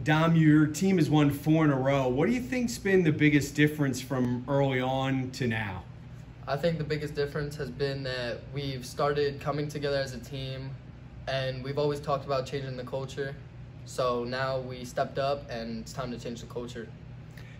Dom, your team has won 4 in a row. What do you think's been the biggest difference from early on to now? I think the biggest difference has been that we've started coming together as a team, and we've always talked about changing the culture. So now we stepped up, and it's time to change the culture.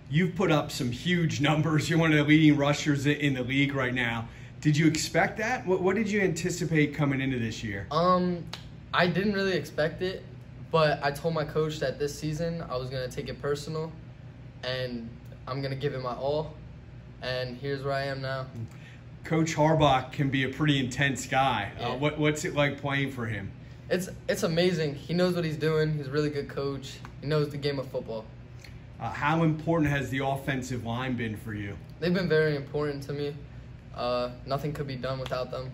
You've put up some huge numbers. You're one of the leading rushers in the league right now. Did you expect that? What did you anticipate coming into this year? I didn't really expect it, but I told my coach that this season I was going to take it personal, and I'm going to give it my all, and here's where I am now. Coach Harbaugh can be a pretty intense guy. Yeah. What's it like playing for him? It's amazing. He knows what he's doing. He's a really good coach. He knows the game of football. How important has the offensive line been for you? They've been very important to me. Nothing could be done without them.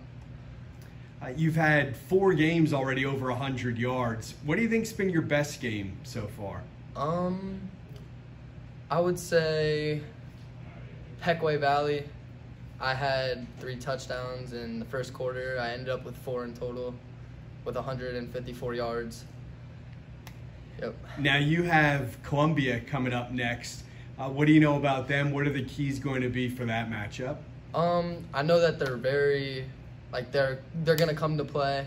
You've had 4 games already over 100 yards. What do you think's been your best game so far? I would say Giuffre-Schuylkill Valley. I had 3 touchdowns in the first quarter. I ended up with 4 in total with 154 yards. Yep. Now you have Columbia coming up next. What do you know about them? What are the keys going to be for that matchup? I know that they're very, they're gonna come to play,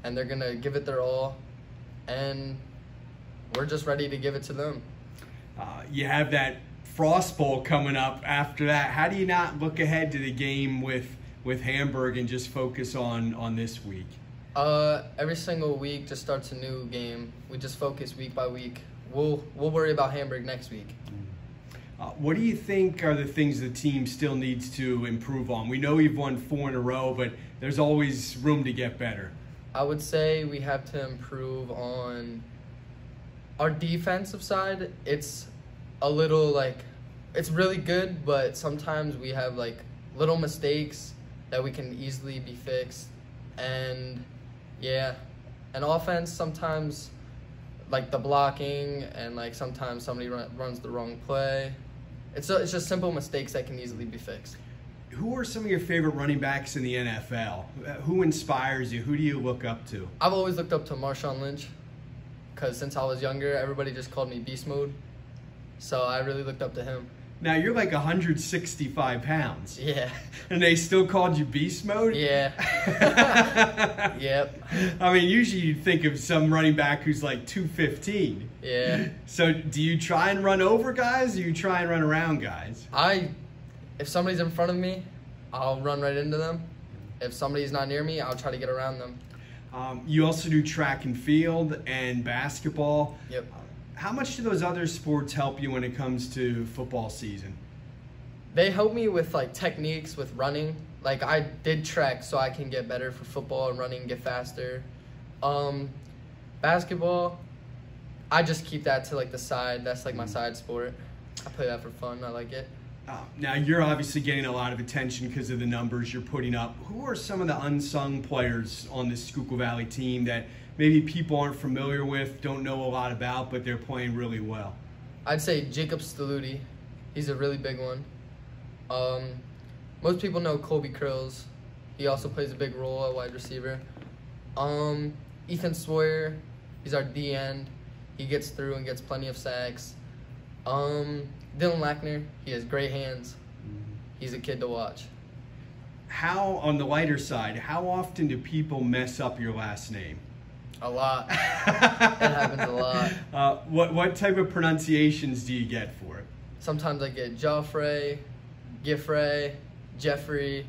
and they're gonna give it their all, and we're just ready to give it to them. You have that Frost Bowl coming up after that. How do you not look ahead to the game with Hamburg and just focus on this week? Every single week just starts a new game. We just focus week by week. We'll worry about Hamburg next week. What do you think are the things the team still needs to improve on? We know you've won 4 in a row, but there's always room to get better. I would say we have to improve on our defensive side. It's a little it's really good, but sometimes we have little mistakes that we can easily be fixed. And yeah, and offense sometimes the blocking and sometimes somebody runs the wrong play. It's just simple mistakes that can easily be fixed. Who are some of your favorite running backs in the NFL? Who inspires you? Who do you look up to? I've always looked up to Marshawn Lynch, because since I was younger, everybody just called me Beast Mode. So I really looked up to him. Now, you're 165 pounds. Yeah. And they still called you Beast Mode? Yeah. Yep. I mean, usually you'd think of some running back who's 215. Yeah. So do you try and run over guys, or do you try and run around guys? If somebody's in front of me, I'll run right into them. If somebody's not near me, I'll try to get around them. You also do track and field and basketball. Yep. How much do those other sports help you when it comes to football season? They help me with techniques with running. I did track so I can get better for football and running, get faster. Basketball, I just keep that to the side. That's my side sport. I play that for fun. I like it. Now, you're obviously getting a lot of attention because of the numbers you're putting up. Who are some of the unsung players on this Schuylkill Valley team that maybe people aren't familiar with, don't know a lot about, but they're playing really well? I'd say Jacob Staludi. He's a really big one. Most people know Colby Krills. He also plays a big role at wide receiver. Ethan Sawyer, he's our D-end. He gets through and gets plenty of sacks. Dylan Lackner, he has great hands. He's a kid to watch. How, on the lighter side, how often do people mess up your last name? A lot. It happens a lot. What type of pronunciations do you get for it? Sometimes I get Giuffre, Jeffrey,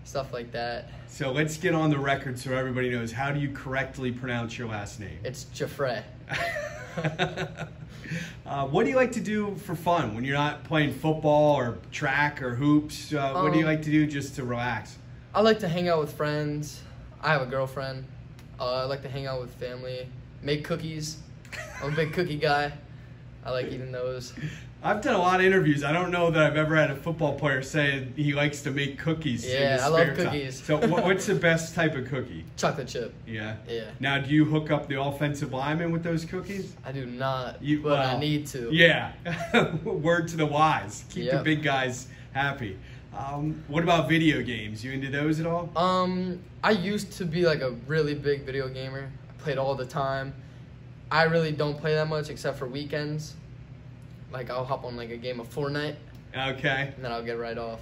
stuff like that. So let's get on the record so everybody knows. How do you correctly pronounce your last name? It's Giuffre. What do you like to do for fun when you're not playing football or track or hoops? What do you like to do just to relax? I like to hang out with friends. I have a girlfriend. I like to hang out with family, make cookies. I'm a big cookie guy. I like eating those. I've done a lot of interviews. I don't know that I've ever had a football player say he likes to make cookies. Yeah, I love cookies. So what's the best type of cookie? Chocolate chip. Yeah? Yeah. Now, do you hook up the offensive lineman with those cookies? I do not, but I need to. Yeah. Word to the wise. Keep the big guys happy. What about video games? You into those at all? I used to be a really big video gamer. I played all the time. I really don't play that much except for weekends. Like, I'll hop on like a game of Fortnite. Okay. And then I'll get right off.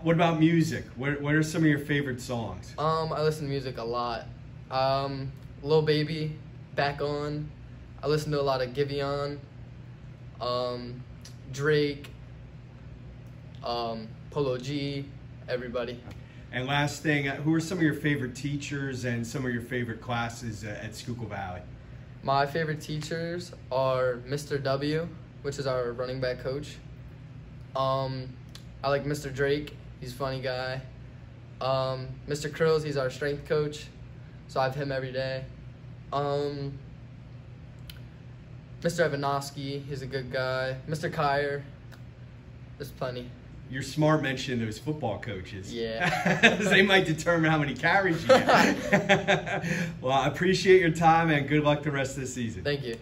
What about music? What are some of your favorite songs? I listen to music a lot. Lil Baby, Back On. I listen to a lot of Giveon, Drake, Polo G, everybody. And last thing, who are some of your favorite teachers and some of your favorite classes at Schuylkill Valley? My favorite teachers are Mr. W, which is our running back coach. I like Mr. Drake. He's a funny guy. Mr. Krills, he's our strength coach, so I have him every day. Mr. Evanovsky, he's a good guy. Mr. Kyer, there's plenty. You're smart mentioning those football coaches. Yeah. They might determine how many carries you get. Well, I appreciate your time and good luck the rest of the season. Thank you.